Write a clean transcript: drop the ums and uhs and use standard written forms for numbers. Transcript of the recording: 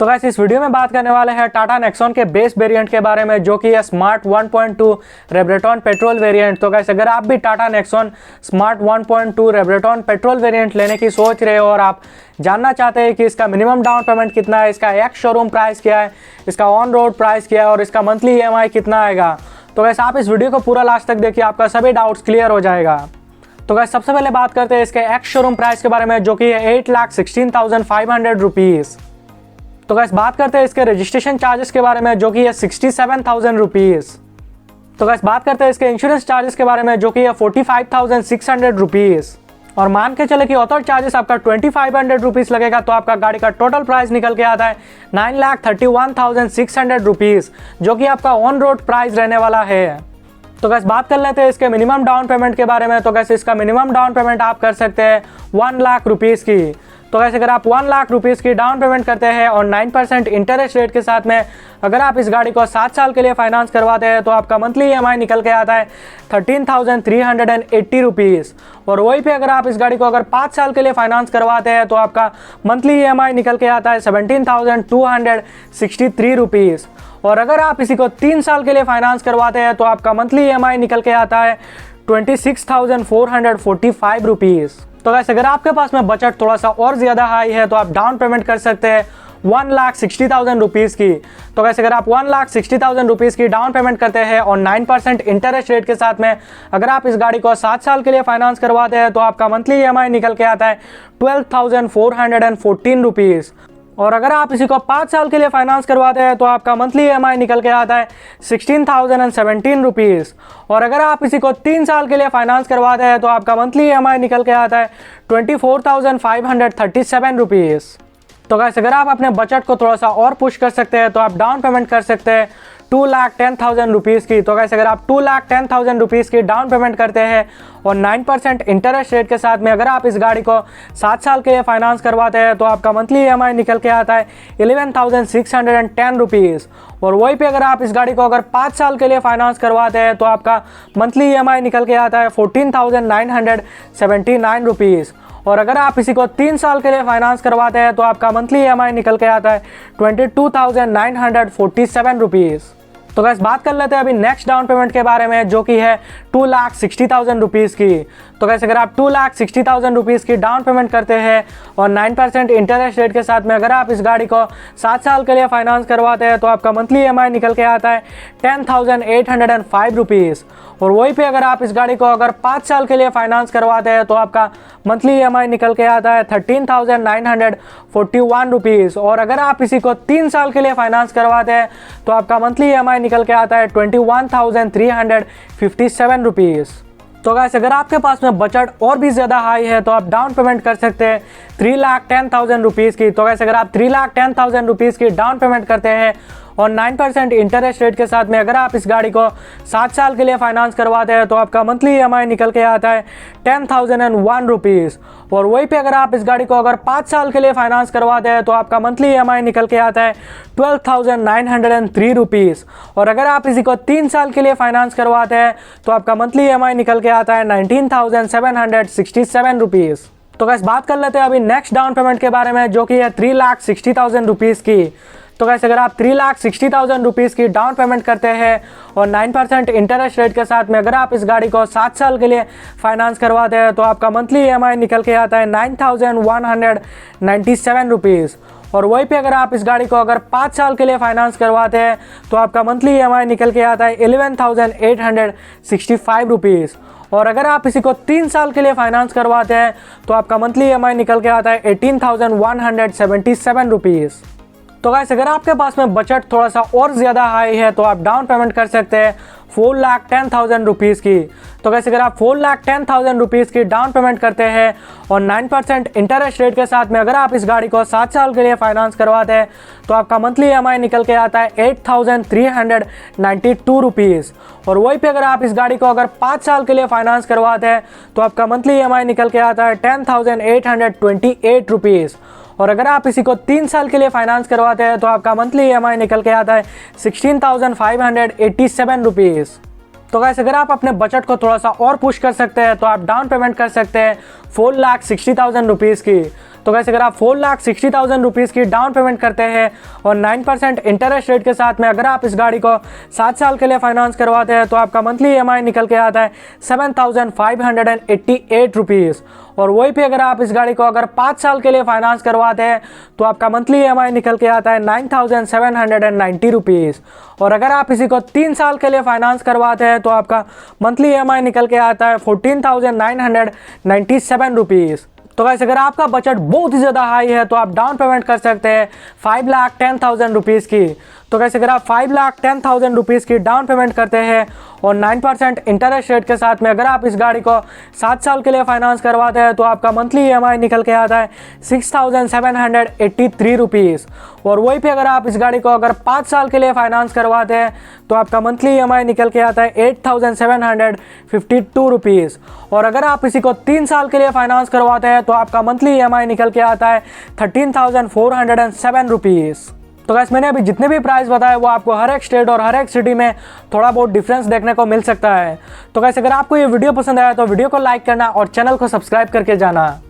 तो गाइस इस वीडियो में बात करने वाले हैं टाटा नेक्सॉन के बेस वेरिएंट के बारे में, जो कि है स्मार्ट 1.2 रेब्रेटॉन पेट्रोल वेरिएंट। तो गाइस अगर आप भी Tata Nexon smart 1.2 Revotron petrol variant लेने की सोच रहे हो और आप जानना चाहते हैं कि इसका मिनिमम डाउन पेमेंट कितना है, इसका एक्स शोरूम प्राइस क्या है, इसका ऑन रोड प्राइस क्या है और इसका मंथली EMI कितना आएगा, तो गाइस आप इस वीडियो को पूरा लास्ट तक देखिए, आपका सभी डाउट्स क्लियर हो जाएगा। तो गाइस सबसे पहले बात करते हैं इसके एक्स शोरूम प्राइस के बारे में, जो कि है 8,16,500 रुपीज़। तो गाइस बात करते हैं इसके रजिस्ट्रेशन चार्जेस के बारे में, जो कि है 67,000 रुपीज़। तो गाइस बात करते हैं इसके इंश्योरेंस चार्जेस के बारे में, जो कि है 45,600 रुपीज़। और मान के चले कि ऑथर चार्जेस आपका 2,500 रुपीज़ लगेगा, तो आपका गाड़ी का टोटल प्राइस निकल के आता है 9,31,600 रुपीज़, जो कि आपका ऑन रोड प्राइस रहने वाला है। तो गाइस बात कर लेते हैं इसके मिनिमम डाउन पेमेंट के बारे में। तो गाइस इसका मिनिमम डाउन पेमेंट आप कर सकते हैं 1 लाख रुपीज़ की। तो गाइस अगर आप 1 लाख रुपीज़ की डाउन पेमेंट करते हैं और 9% इंटरेस्ट रेट के साथ में अगर आप इस गाड़ी को 7 साल के लिए फाइनेंस करवाते हैं, तो आपका मंथली EMI निकल के आता है 13,380 रुपीज़। और वहीं पे अगर आप इस गाड़ी को अगर 5 साल के लिए फाइनेंस करवाते हैं, तो आपका मंथली EMI निकल के आता है 17,263 रुपीज़। और अगर आप इसी को 3 साल के लिए फाइनेंस करवाते हैं, तो आपका मंथली EMI निकल के आता है 26,445 रुपीज़। तो गाइस अगर आपके पास में बजट थोड़ा सा और ज़्यादा हाई है, तो आप डाउन पेमेंट कर सकते हैं 1,60,000 रुपीज़ की। तो गाइस अगर आप 1,60,000 रुपीज़ की डाउन पेमेंट करते हैं और 9% इंटरेस्ट रेट के साथ में अगर आप इस गाड़ी को 7 साल के लिए फाइनेंस करवाते हैं, तो आपका मंथली EMI निकल के आता है 12,414 रुपीज़। और अगर आप इसी को 5 साल के लिए फाइनेंस करवाते हैं, तो आपका मंथली EMI निकल के आता है 16,017 रुपीज़। और अगर आप इसी को 3 साल के लिए फाइनेंस करवाते हैं, तो आपका मंथली EMI निकल के आता है 24,537 रुपीज़। तो गाइस अगर आप अपने बजट को थोड़ा सा और पुश कर सकते हैं, तो आप डाउन पेमेंट कर सकते हैं 2,10,000 रुपीज़ की। तो गाइस अगर आप 2,10,000 रुपीज़ की डाउन पेमेंट करते हैं और 9% इंटरेस्ट रेट के साथ में अगर आप इस गाड़ी को 7 साल के लिए फाइनेंस करवाते हैं, तो आपका मंथली EMI निकल के आता है 11,610 रुपीज़। और वहीं पे अगर आप इस गाड़ी को अगर 5 साल के लिए फाइनेंस करवाते हैं, तो आपका मंथली EMI निकल के आता है 14,979 रुपीज़। और अगर आप इसी को 3 साल के लिए फाइनेंस करवाते हैं, तो आपका मंथली EMI निकल के आता है 22,947 रुपीज़। तो गाइस बात कर लेते हैं अभी नेक्स्ट डाउन पेमेंट के बारे में, जो कि है 2,60,000 रुपीज़ की। तो गाइस अगर आप 2,60,000 रुपीज़ की डाउन पेमेंट करते हैं और 9% इंटरेस्ट रेट के साथ में अगर आप इस गाड़ी को 7 साल के लिए फाइनेंस करवाते हैं, तो आपका मंथली EMI निकल के आता है 10,805 रुपीज़। और वहीं पे अगर आप इस गाड़ी को अगर 5 साल के लिए फाइनेंस करवाते हैं, तो आपका मंथली EMI निकल के आता है 13,941 रुपीज़। और अगर आप इसी को 3 साल के लिए फाइनेंस करवाते हैं, तो आपका मंथली EMI निकल के आता है 21,357 रुपीज़। तो गाइस अगर आपके पास में बजट और भी ज़्यादा हाई है, तो आप डाउन पेमेंट कर सकते हैं 3,10,000 रुपीज़ की। तो गाइस अगर आप 3,10,000 रुपीज़ की डाउन पेमेंट करते हैं और 9% इंटरेस्ट रेट के साथ में अगर आप इस गाड़ी को 7 साल के लिए फाइनेंस करवाते हैं, तो आपका मंथली EMI निकल के आता है 10,001 रुपीज़। और वहीं पे अगर आप इस गाड़ी को अगर 5 साल के लिए फाइनेंस करवाते हैं, तो आपका मंथली EMI निकल के आता है 12,903 रुपीज़। और अगर आप इसी को 3 साल के लिए फाइनेंस करवाते हैं, तो आपका मंथली EMI निकल के आता है 19,767 रुपीज़। तो गाइस बात कर लेते हैं अभी नेक्स्ट डाउन पेमेंट के बारे में, जो कि है 3,60,000 रुपीज़ की। तो गाइस अगर आप 3,60,000 रुपीज़ की डाउन पेमेंट करते हैं और 9% इंटरेस्ट रेट के साथ में अगर आप इस गाड़ी को 7 साल के लिए फाइनेंस करवाते हैं, तो आपका मंथली EMI निकल के आता है 9,197 रुपीज़। और वहीं पे अगर आप इस गाड़ी को अगर 5 साल के लिए फाइनेंस करवाते हैं, तो आपका मंथली EMI निकल के आता है 11,865 रुपीज़। और अगर आप इसी को 3 साल के लिए फाइनेंस करवाते हैं, तो आपका मंथली EMI निकल के आता है 18,177 रुपीज़। तो गाइस अगर आपके पास में बजट थोड़ा सा और ज़्यादा हाई है, तो आप डाउन पेमेंट कर सकते हैं 4,10,000 रुपीज़ की। तो गाइस अगर आप 4,10,000 रुपीज़ की डाउन पेमेंट करते हैं और 9% इंटरेस्ट रेट के साथ में अगर आप इस गाड़ी को 7 साल के लिए फाइनेंस करवाते हैं, तो आपका मंथली EMI निकल के आता है 8,392 रुपीज़। और वहीं पे अगर आप इस गाड़ी को अगर 5 साल के लिए फाइनेंस करवाते हैं, तो आपका मंथली EMI निकल के आता है 10,828 रुपीज़। और अगर आप इसी को 3 साल के लिए फाइनेंस करवाते हैं, तो आपका मंथली EMI निकल के आता है 16,587 रुपीज़। तो गाइस अगर आप अपने बजट को थोड़ा सा और पुश कर सकते हैं, तो आप डाउन पेमेंट कर सकते हैं 4,60,000 रुपीज़ की। तो गाइस अगर आप 4,60,000 रुपीज़ की डाउन पेमेंट करते हैं और 9% इंटरेस्ट रेट के साथ में अगर आप इस गाड़ी को 7 साल के लिए फाइनेंस करवाते हैं तो आपका मंथली EMI निकल के आता है 7,588 रुपीज़। और वही पे अगर आप इस गाड़ी को अगर 5 साल के लिए फाइनेंस करवाते हैं तो आपका मंथली EMI निकल के आता है 9,790 रुपीज़। और अगर आप इसी को 3 साल के लिए फाइनेंस करवाते हैं तो आपका मंथली EMI निकल के आता है 14,997 रुपीज़। तो गाइस अगर आपका बजट बहुत ही ज़्यादा हाई है तो आप डाउन पेमेंट कर सकते हैं 5,10,000 रुपीज़ की। तो गाइस अगर आप 5,10,000 रुपीज़ की डाउन पेमेंट करते हैं और 9% इंटरेस्ट रेट के साथ में अगर आप इस गाड़ी को 7 साल के लिए फाइनेंस करवाते हैं तो आपका मंथली EMI निकल के आता है 6,783 रुपीज़। और वही पे अगर आप इस गाड़ी को अगर 5 साल के लिए फाइनेंस करवाते हैं तो आपका मंथली EMI निकल के आता है 8,752 रुपीज़। और अगर आप इसी को 3 साल के लिए फाइनेंस करवाते हैं तो आपका मंथली EMI निकल के आता है 13,407 रुपीज़। तो गाइस मैंने अभी जितने भी प्राइस बताए वो आपको हर एक स्टेट और हर एक सिटी में थोड़ा बहुत डिफरेंस देखने को मिल सकता है। तो गाइस अगर आपको ये वीडियो पसंद आया तो वीडियो को लाइक करना और चैनल को सब्सक्राइब करके जाना।